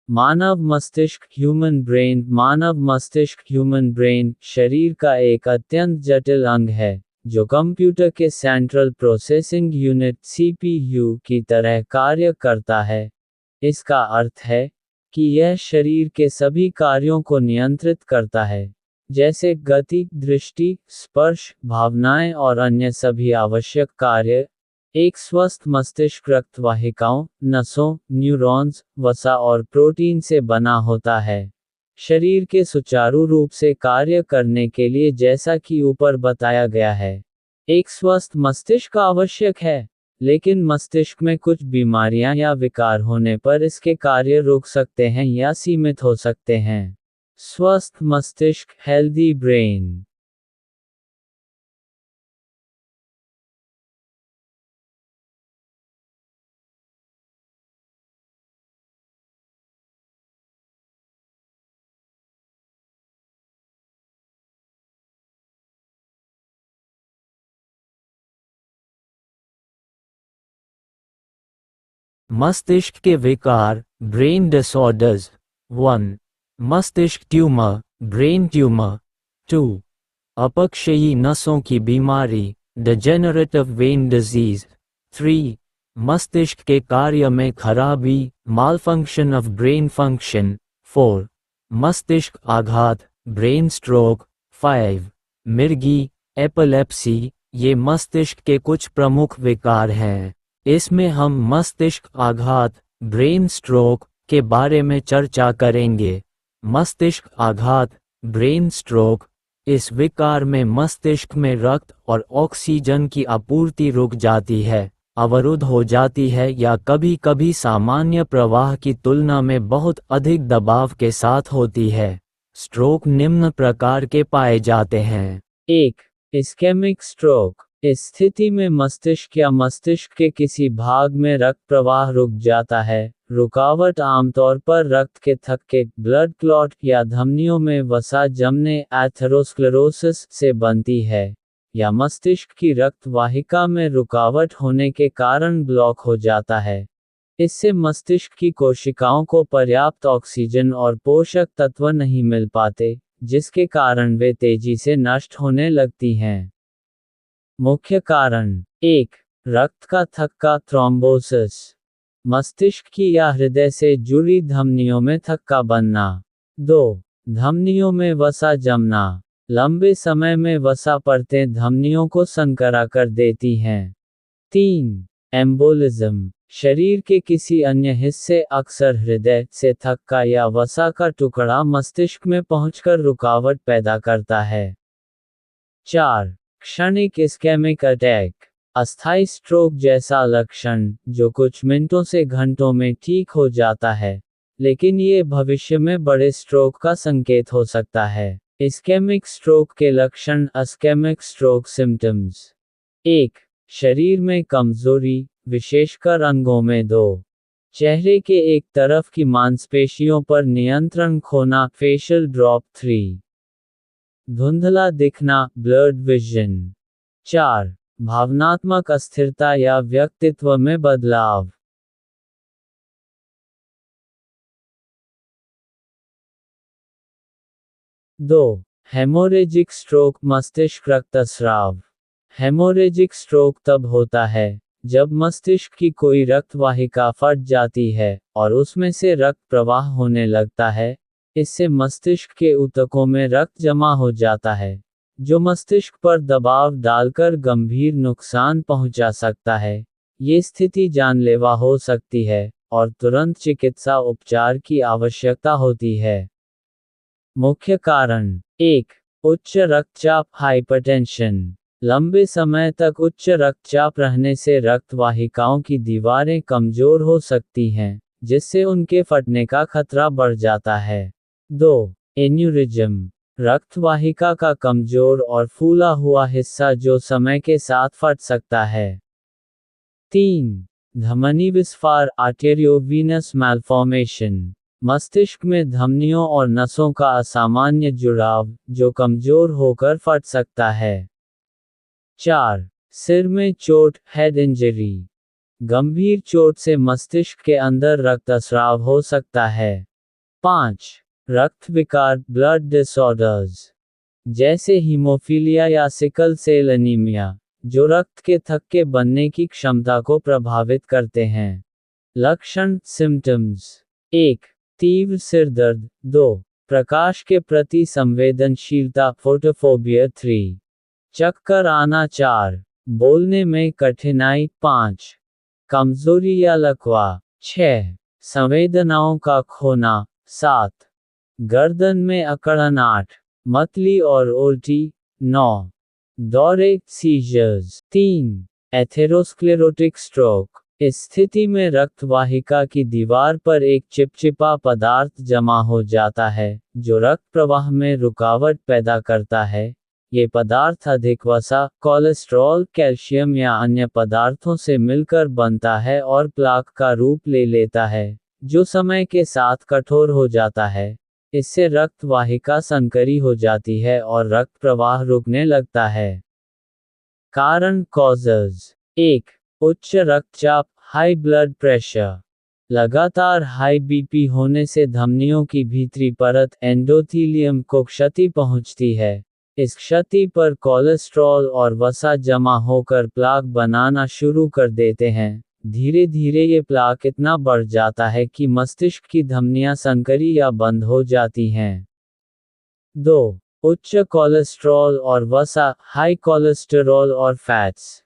मानव मस्तिष्क human brain शरीर का एक अत्यंत जटिल अंग है, जो कंप्यूटर के सेंट्रल प्रोसेसिंग यूनिट सीपीयू की तरह कार्य करता है। इसका अर्थ है कि यह शरीर के सभी कार्यों को नियंत्रित करता है, जैसे गति, दृष्टि, स्पर्श, भावनाएं और अन्य सभी आवश्यक कार्य। एक स्वस्थ मस्तिष्क रक्त वाहिकाओं, नसों, न्यूरॉन्स, वसा और प्रोटीन से बना होता है। शरीर के सुचारू रूप से कार्य करने के लिए, जैसा कि ऊपर बताया गया है, एक स्वस्थ मस्तिष्क आवश्यक है। लेकिन मस्तिष्क में कुछ बीमारियां या विकार होने पर इसके कार्य रुक सकते हैं या सीमित हो सकते हैं। स्वस्थ मस्तिष्क, हेल्दी ब्रेन। मस्तिष्क के विकार, ब्रेन डिसऑर्डर्स। 1. मस्तिष्क ट्यूमर, ब्रेन ट्यूमर। 2. अपक्षयी नसों की बीमारी, डिजेनरेटिव वेन डिजीज। 3. मस्तिष्क के कार्य में खराबी, मालफंक्शन ऑफ ब्रेन फंक्शन। 4. मस्तिष्क आघात, ब्रेन स्ट्रोक। 5. मिर्गी, एपिलेप्सी। ये मस्तिष्क के कुछ प्रमुख विकार हैं। इसमें हम मस्तिष्क आघात, ब्रेन स्ट्रोक के बारे में चर्चा करेंगे। मस्तिष्क आघात, ब्रेन स्ट्रोक। इस विकार में मस्तिष्क में रक्त और ऑक्सीजन की आपूर्ति रुक जाती है, अवरुद्ध हो जाती है या कभी-कभी सामान्य प्रवाह की तुलना में बहुत अधिक दबाव के साथ होती है। स्ट्रोक निम्न प्रकार के पाए जाते हैं। 1. Ischaemic stroke. इस स्थिति में मस्तिष्क या मस्तिष्क के किसी भाग में रक्त प्रवाह रुक जाता है। रुकावट आमतौर पर रक्त के थक्के, ब्लड क्लॉट या धमनियों में वसा जमने, एथेरोस्क्लेरोसिस से बनती है, या मस्तिष्क की रक्त वाहिका में रुकावट होने के कारण ब्लॉक हो जाता है। इससे मस्तिष्क की कोशिकाओं को पर्याप्त ऑक्सीजन और पोषक तत्व नहीं मिल पाते, जिसके कारण वे तेजी से नष्ट होने लगती हैं। मुख्य कारण। 1. रक्त का थक्का, थ्रोम्बोसिस। मस्तिष्क की या हृदय से जुड़ी धमनियों में थक्का बनना। 2. धमनियों में वसा जमना। लंबे समय में वसा परतें धमनियों को संकरा कर देती हैं। 3. एम्बोलिज्म। शरीर के किसी अन्य हिस्से, अक्सर हृदय, से थक्का या वसा का टुकड़ा मस्तिष्क में पहुंचकर रुकावट पैदा करता है। 4. क्षणिक इस्केमिक अटैक। अस्थायी स्ट्रोक जैसा लक्षण, जो कुछ मिनटों से घंटों में ठीक हो जाता है, लेकिन ये भविष्य में बड़े स्ट्रोक का संकेत हो सकता है। इस्केमिक स्ट्रोक के लक्षण। Ischaemic stroke symptoms. 1. शरीर में कमजोरी, विशेषकर अंगों में। 2. चेहरे के एक तरफ की मांसपेशियों पर नियंत्रण खोना, फेशियल ड्रॉप। 3. धुंधला दिखना, ब्लर्ड विजन। 4. भावनात्मक अस्थिरता या व्यक्तित्व में बदलाव। 2. हेमोरेजिक स्ट्रोक, मस्तिष्क रक्तस्राव। हेमोरेजिक स्ट्रोक तब होता है जब मस्तिष्क की कोई रक्त वाहिका फट जाती है और उसमें से रक्त प्रवाह होने लगता है। इससे मस्तिष्क के ऊतकों में रक्त जमा हो जाता है, जो मस्तिष्क पर दबाव डालकर गंभीर नुकसान पहुंचा सकता है। ये स्थिति जानलेवा हो सकती है और तुरंत चिकित्सा उपचार की आवश्यकता होती है। मुख्य कारण। 1. उच्च रक्तचाप, हाइपरटेंशन। लंबे समय तक उच्च रक्तचाप रहने से रक्त वाहिकाओं की दीवारें कमजोर हो सकती हैं, जिससे उनके फटने का खतरा बढ़ जाता है। 2. एन्यूरिज्म। रक्त वाहिका का कमजोर और फूला हुआ हिस्सा जो समय के साथ फट सकता है। 3. धमनी विस्फार, आर्टेरियोवीनस मैल्फॉर्मेशन। मस्तिष्क में धमनियों और नसों का असामान्य जुड़ाव, जो कमजोर होकर फट सकता है। 4. सिर में चोट, हेड इंजरी। गंभीर चोट से मस्तिष्क के अंदर रक्तस्राव हो सकता है। 5. रक्त विकार ब्लड डिसऑर्डर्स जैसे हीमोफीलिया या सिकल सेल एनीमिया, जो रक्त के थक्के बनने की क्षमता को प्रभावित करते हैं। लक्षण सिम्टम्स 1. तीव्र सिर दर्द 2. प्रकाश के प्रति संवेदनशीलता फोटोफोबिया 3. चक्कर आना 4. बोलने में कठिनाई 5. कमजोरी या लकवा 6. संवेदनाओं का खोना 7. गर्दन में अकड़न 8. मतली और उल्टी 9. दौरे सीजर्स 3. एथेरोस्क्लेरोटिक स्ट्रोक इस स्थिति में रक्त वाहिका की दीवार पर एक चिपचिपा पदार्थ जमा हो जाता है, जो रक्त प्रवाह में रुकावट पैदा करता है। ये पदार्थ अधिक वसा, कोलेस्ट्रॉल, कैल्शियम या अन्य पदार्थों से मिलकर बनता है और प्लाक का रूप ले लेता है, जो समय के साथ कठोर हो जाता है। इससे रक्त वाहिका संकरी हो जाती है और रक्त प्रवाह रुकने लगता है। कारण कॉजेज 1. उच्च रक्तचाप हाई ब्लड प्रेशर लगातार हाई बीपी होने से धमनियों की भीतरी परत एंडोथीलियम को क्षति पहुंचती है। इस क्षति पर कोलेस्ट्रॉल और वसा जमा होकर प्लाक बनाना शुरू कर देते हैं। धीरे धीरे ये प्लाक इतना बढ़ जाता है कि मस्तिष्क की धमनियां संकरी या बंद हो जाती हैं। 2. उच्च कोलेस्ट्रॉल और वसा हाई कोलेस्टेरॉल और फैट्स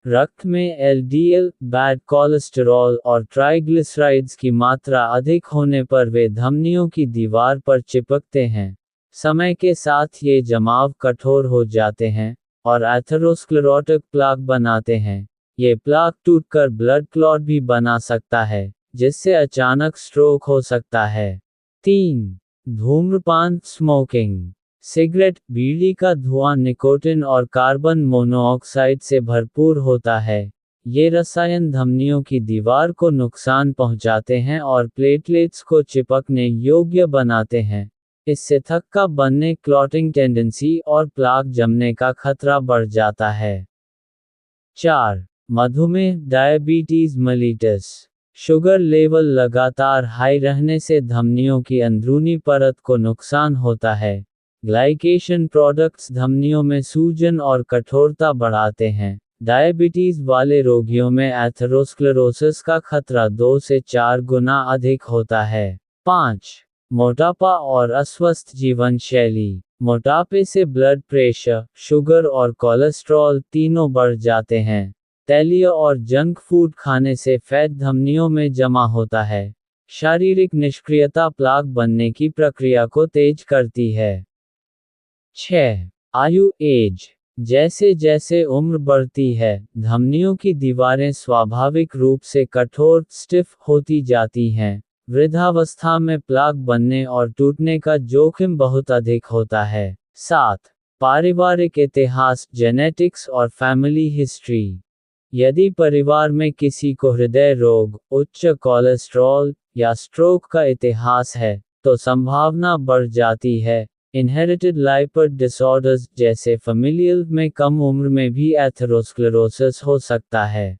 रक्त में एलडीएल बैड कोलेस्टेरॉल और ट्राइग्लिसराइड्स की मात्रा अधिक होने पर वे धमनियों की दीवार पर चिपकते हैं। समय के साथ ये जमाव कठोर हो जाते हैं और एथेरोस्क्लेरोटिक प्लाक बनाते हैं। ये प्लाक टूटकर ब्लड क्लॉट भी बना सकता है, जिससे अचानक स्ट्रोक हो सकता है। 3. धूम्रपान स्मोकिंग सिगरेट, बीड़ी का धुआं निकोटिन और कार्बन मोनोऑक्साइड से भरपूर होता है। ये रसायन धमनियों की दीवार को नुकसान पहुंचाते हैं और प्लेटलेट्स को चिपकने योग्य बनाते हैं। इससे थक्का बनने, क्लॉटिंग टेंडेंसी और प्लाक जमने का खतरा बढ़ जाता है। 4. मधुमेह डायबिटीज मेलिटस शुगर लेवल लगातार हाई रहने से धमनियों की अंदरूनी परत को नुकसान होता है। ग्लाइकेशन प्रोडक्ट्स धमनियों में सूजन और कठोरता बढ़ाते हैं। डायबिटीज वाले रोगियों में एथेरोस्क्लेरोसिस का खतरा 2 से 4 गुना अधिक होता है। 5. मोटापा और अस्वस्थ जीवन शैली मोटापे से ब्लड प्रेशर, शुगर और कोलेस्ट्रॉल तीनों बढ़ जाते हैं। तैलीय और जंक फूड खाने से फैट धमनियों में जमा होता है। शारीरिक निष्क्रियता प्लाक बनने की प्रक्रिया को तेज करती है। 6. आयु एज जैसे जैसे उम्र बढ़ती है, धमनियों की दीवारें स्वाभाविक रूप से कठोर स्टिफ होती जाती हैं। वृद्धावस्था में प्लाक बनने और टूटने का जोखिम बहुत अधिक होता है। 7. पारिवारिक इतिहास जेनेटिक्स और फैमिली हिस्ट्री यदि परिवार में किसी को हृदय रोग, उच्च कोलेस्ट्रॉल या स्ट्रोक का इतिहास है, तो संभावना बढ़ जाती है। इनहेरिटेड लाइपर डिसऑर्डर्स जैसे फेमिलियल में कम उम्र में भी एथेरोस्क्लेरोसिस हो सकता है।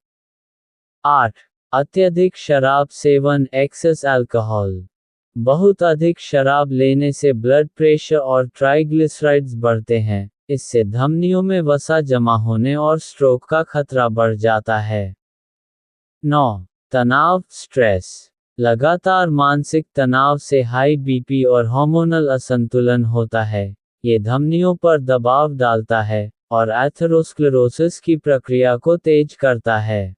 8. अत्यधिक शराब सेवन एक्सेस अल्कोहल बहुत अधिक शराब लेने से ब्लड प्रेशर और ट्राइग्लिसराइड्स बढ़ते हैं। इससे धमनियों में वसा जमा होने और स्ट्रोक का खतरा बढ़ जाता है। 9. तनाव स्ट्रेस लगातार मानसिक तनाव से हाई बीपी और हार्मोनल असंतुलन होता है। ये धमनियों पर दबाव डालता है और एथेरोस्क्लेरोसिस की प्रक्रिया को तेज करता है।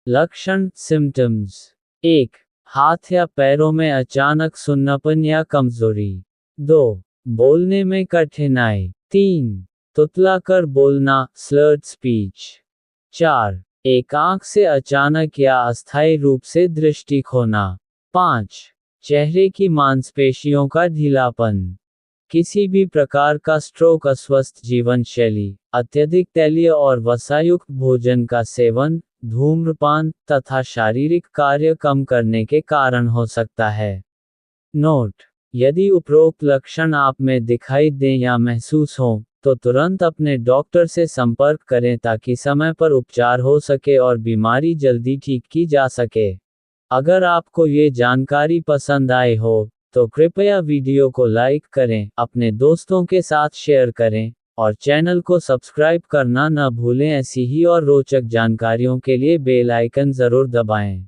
लक्षण सिम्टम्स 1. हाथ या पैरों में अचानक सुन्नापन या कमजोरी 2. बोलने में कठिनाई 3. तुतलाकर बोलना स्लर्ड स्पीच 4. एक आंख से अचानक या अस्थायी रूप से दृष्टि खोना 5. चेहरे की मांसपेशियों का ढीलापन किसी भी प्रकार का स्ट्रोक अस्वस्थ जीवन शैली, अत्यधिक तैलीय और वसायुक्त भोजन का सेवन, धूम्रपान तथा शारीरिक कार्य कम करने के कारण हो सकता है। नोट: यदि उपरोक्त लक्षण आप में दिखाई दें या महसूस हों, तो तुरंत अपने डॉक्टर से संपर्क करें ताकि समय पर उपचार हो सके और बीमारी जल्दी ठीक की जा सके। अगर आपको ये जानकारी पसंद आई हो, तो कृपया वीडियो को लाइक करें, अपने दोस्तों के साथ शेयर करें, और चैनल को सब्सक्राइब करना न भूलें। ऐसी ही और रोचक जानकारियों के लिए बेल आइकन ज़रूर दबाएं।